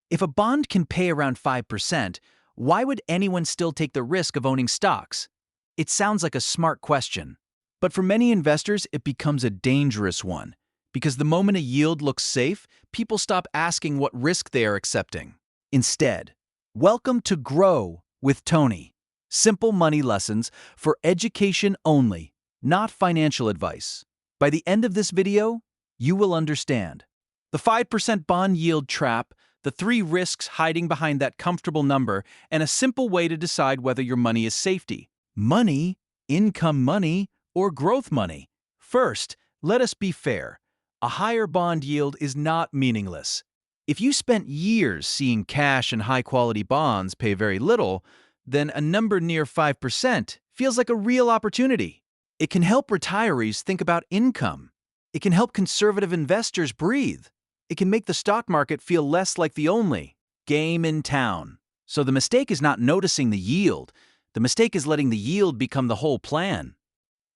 If a bond can pay around 5%, why would anyone still take the risk of owning stocks? It sounds like a smart question. But for many investors, it becomes a dangerous one. Because the moment a yield looks safe, people stop asking what risk they are accepting. Instead, welcome to Grow with Tony. Simple money lessons for education only, not financial advice. By the end of this video, you will understand the 5% bond yield trap, the 3 risks hiding behind that comfortable number, and a simple way to decide whether your money is safety. Money, income money, or growth money. First, let us be fair. A higher bond yield is not meaningless. If you spent years seeing cash and high-quality bonds pay very little, then a number near 5% feels like a real opportunity. It can help retirees think about income. It can help conservative investors breathe. It can make the stock market feel less like the only game in town. So the mistake is not noticing the yield. The mistake is letting the yield become the whole plan.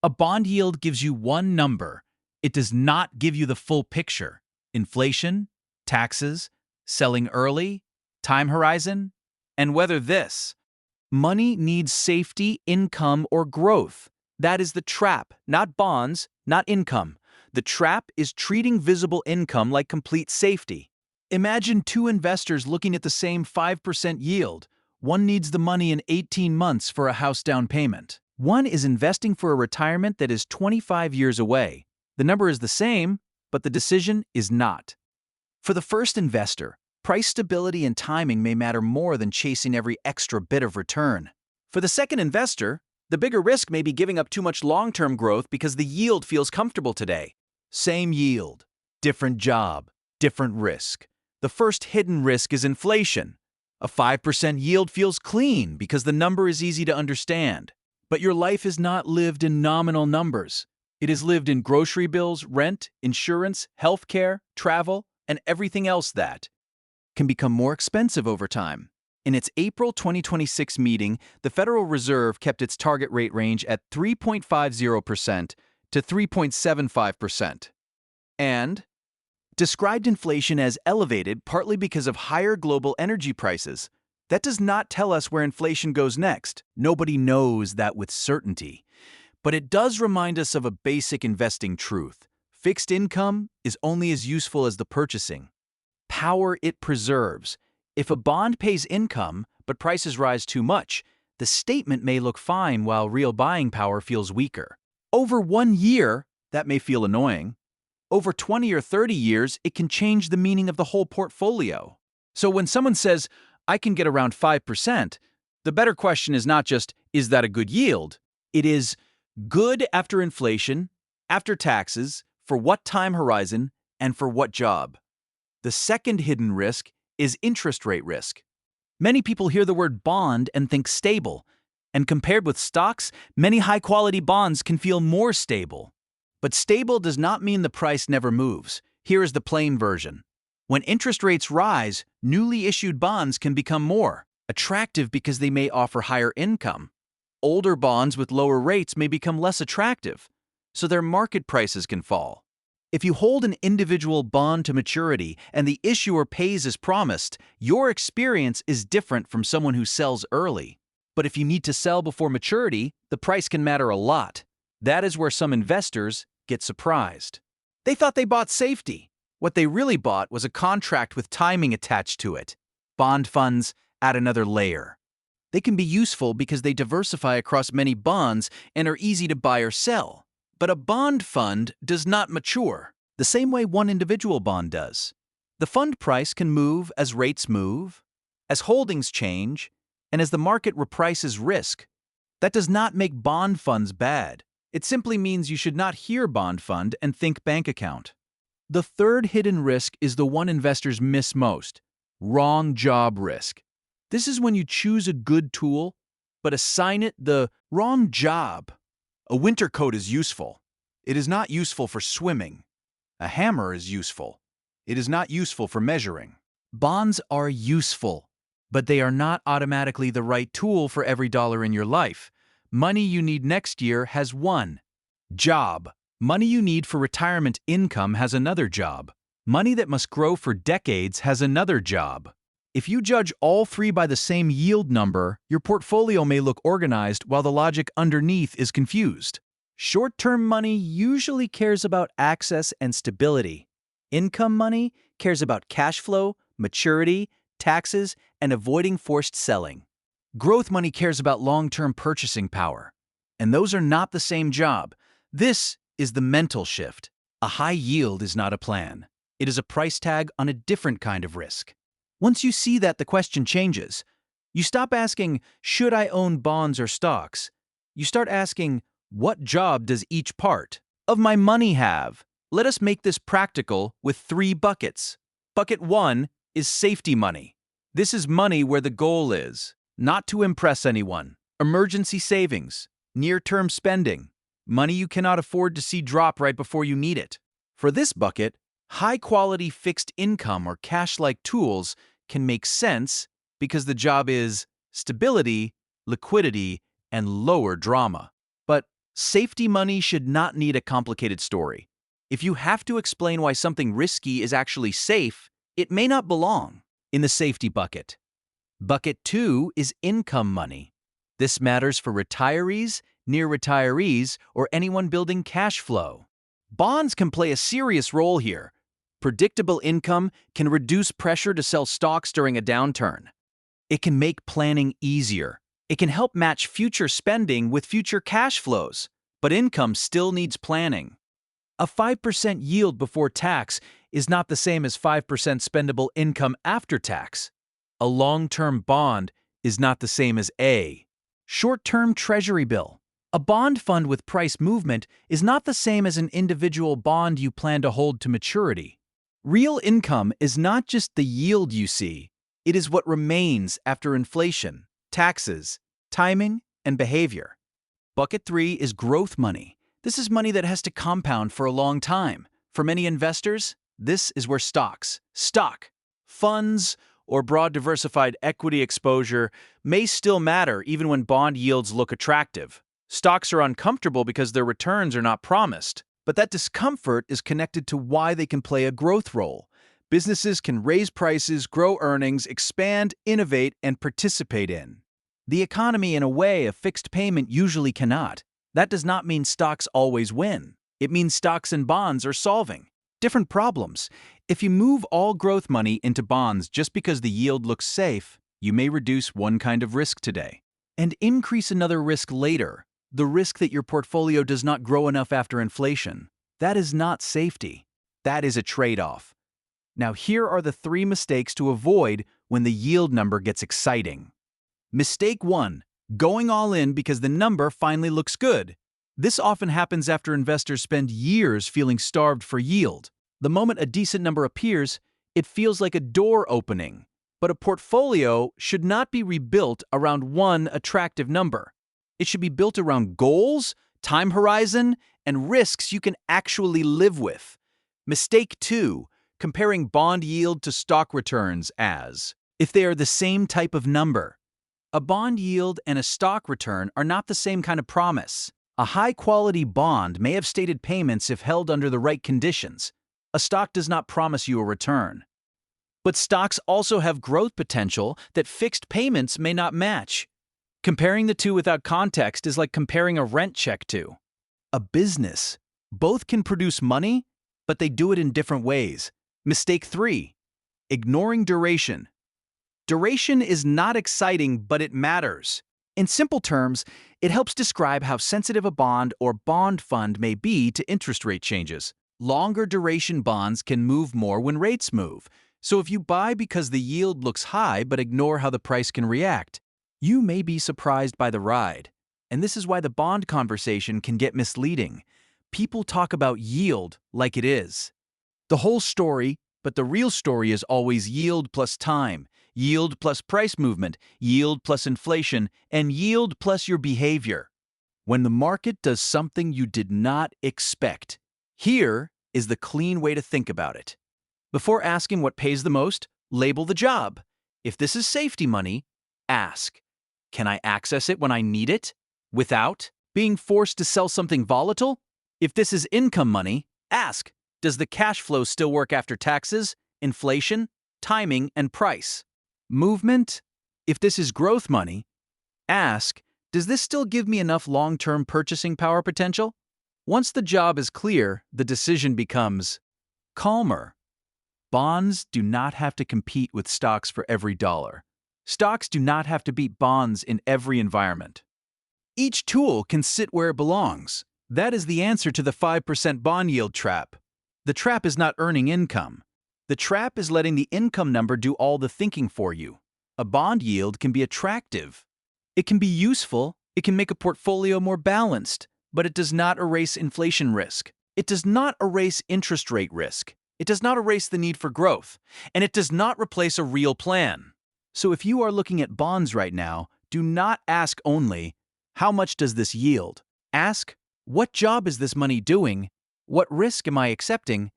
A bond yield gives you one number. It does not give you the full picture. Inflation, taxes, selling early, time horizon, and whether this. Money needs safety, income, or growth. That is the trap, not bonds, not income. The trap is treating visible income like complete safety. Imagine 2 investors looking at the same 5% yield. One needs the money in 18 months for a house down payment. One is investing for a retirement that is 25 years away. The number is the same, but the decision is not. For the first investor, price stability and timing may matter more than chasing every extra bit of return. For the second investor, the bigger risk may be giving up too much long-term growth because the yield feels comfortable today. Same yield, different job, different risk. The first hidden risk is inflation. A 5% yield feels clean because the number is easy to understand. But your life is not lived in nominal numbers. It is lived in grocery bills, rent, insurance, healthcare, travel, and everything else that can become more expensive over time. In its April 2026 meeting, the Federal Reserve kept its target rate range at 3.50% to 3.75%, and described inflation as elevated partly because of higher global energy prices. That does not tell us where inflation goes next. Nobody knows that with certainty. But it does remind us of a basic investing truth. Fixed income is only as useful as the purchasing power it preserves. If a bond pays income, but prices rise too much, the statement may look fine while real buying power feels weaker. Over 1 year, that may feel annoying. Over 20 or 30 years, it can change the meaning of the whole portfolio. So when someone says, I can get around 5%, the better question is not just, is that a good yield? It is, good after inflation, after taxes, for what time horizon, and for what job? The second hidden risk is interest rate risk. Many people hear the word bond and think stable. And compared with stocks, many high-quality bonds can feel more stable. But stable does not mean the price never moves. Here is the plain version. When interest rates rise, newly issued bonds can become more attractive because they may offer higher income. Older bonds with lower rates may become less attractive, so their market prices can fall. If you hold an individual bond to maturity and the issuer pays as promised, your experience is different from someone who sells early. But if you need to sell before maturity, the price can matter a lot. That is where some investors get surprised. They thought they bought safety. What they really bought was a contract with timing attached to it. Bond funds add another layer. They can be useful because they diversify across many bonds and are easy to buy or sell. But a bond fund does not mature the same way one individual bond does. The fund price can move as rates move, as holdings change, and as the market reprices risk. That does not make bond funds bad. It simply means you should not hear bond fund and think bank account. The third hidden risk is the one investors miss most: wrong job risk. This is when you choose a good tool, but assign it the wrong job. A winter coat is useful. It is not useful for swimming. A hammer is useful. It is not useful for measuring. Bonds are useful, but they are not automatically the right tool for every dollar in your life. Money you need next year has one job. Money you need for retirement income has another job. Money that must grow for decades has another job. If you judge all three by the same yield number, your portfolio may look organized while the logic underneath is confused. Short-term money usually cares about access and stability. Income money cares about cash flow, maturity, taxes, and avoiding forced selling. Growth money cares about long-term purchasing power. And those are not the same job. This is the mental shift. A high yield is not a plan. It is a price tag on a different kind of risk. Once you see that, the question changes. You stop asking, should I own bonds or stocks? You start asking, what job does each part of my money have? Let us make this practical with 3 buckets. Bucket 1 is safety money. This is money where the goal is not to impress anyone. Emergency savings, near-term spending, money you cannot afford to see drop right before you need it. For this bucket, high-quality fixed income or cash-like tools can make sense because the job is stability, liquidity, and lower drama. But safety money should not need a complicated story. If you have to explain why something risky is actually safe, it may not belong in the safety bucket. Bucket 2 is income money. This matters for retirees, near retirees, or anyone building cash flow. Bonds can play a serious role here. Predictable income can reduce pressure to sell stocks during a downturn. It can make planning easier. It can help match future spending with future cash flows. But income still needs planning. A 5% yield before tax is not the same as 5% spendable income after tax. A long-term bond is not the same as a short-term treasury bill. A bond fund with price movement is not the same as an individual bond you plan to hold to maturity. Real income is not just the yield you see, it is what remains after inflation, taxes, timing, and behavior. Bucket 3 is growth money. This is money that has to compound for a long time. For many investors, this is where stocks, funds, or broad diversified equity exposure may still matter even when bond yields look attractive. Stocks are uncomfortable because their returns are not promised. But that discomfort is connected to why they can play a growth role. Businesses can raise prices, grow earnings, expand, innovate, and participate in the economy in a way a fixed payment usually cannot. That does not mean stocks always win. It means stocks and bonds are solving different problems. If you move all growth money into bonds just because the yield looks safe, you may reduce one kind of risk today and increase another risk later. The risk that your portfolio does not grow enough after inflation. That is not safety. That is a trade-off. Now here are the 3 mistakes to avoid when the yield number gets exciting. Mistake 1. Going all in because the number finally looks good. This often happens after investors spend years feeling starved for yield. The moment a decent number appears, it feels like a door opening. But a portfolio should not be rebuilt around one attractive number. It should be built around goals, time horizon, and risks you can actually live with. Mistake 2. Comparing bond yield to stock returns as if they are the same type of number. A bond yield and a stock return are not the same kind of promise. A high-quality bond may have stated payments if held under the right conditions. A stock does not promise you a return. But stocks also have growth potential that fixed payments may not match. Comparing the two without context is like comparing a rent check to a business. Both can produce money, but they do it in different ways. Mistake 3. Ignoring duration. Duration is not exciting, but it matters. In simple terms, it helps describe how sensitive a bond or bond fund may be to interest rate changes. Longer duration bonds can move more when rates move. So if you buy because the yield looks high but ignore how the price can react, you may be surprised by the ride. And this is why the bond conversation can get misleading. People talk about yield like it is the whole story, but the real story is always yield plus time, yield plus price movement, yield plus inflation, and yield plus your behavior. When the market does something you did not expect, here is the clean way to think about it. Before asking what pays the most, label the job. If this is safety money, ask, can I access it when I need it without being forced to sell something volatile? If this is income money, ask, does the cash flow still work after taxes, inflation, timing, and price? Movement? If this is growth money, ask, does this still give me enough long-term purchasing power potential? Once the job is clear, the decision becomes calmer. Bonds do not have to compete with stocks for every dollar. Stocks do not have to beat bonds in every environment. Each tool can sit where it belongs. That is the answer to the 5% bond yield trap. The trap is not earning income. The trap is letting the income number do all the thinking for you. A bond yield can be attractive. It can be useful. It can make a portfolio more balanced, but it does not erase inflation risk. It does not erase interest rate risk. It does not erase the need for growth, and it does not replace a real plan. So if you are looking at bonds right now, do not ask only, how much does this yield? Ask, what job is this money doing? What risk am I accepting?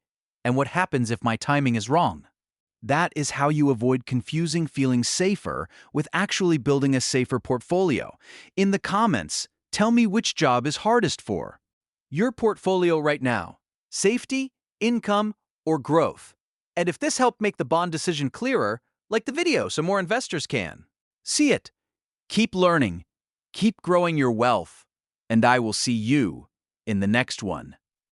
And what happens if my timing is wrong? That is how you avoid confusing feeling safer with actually building a safer portfolio. In the comments, tell me which job is hardest for your portfolio right now: safety, income, or growth. And if this helped make the bond decision clearer, like the video so more investors can see it. Keep learning, keep growing your wealth, and I will see you in the next one.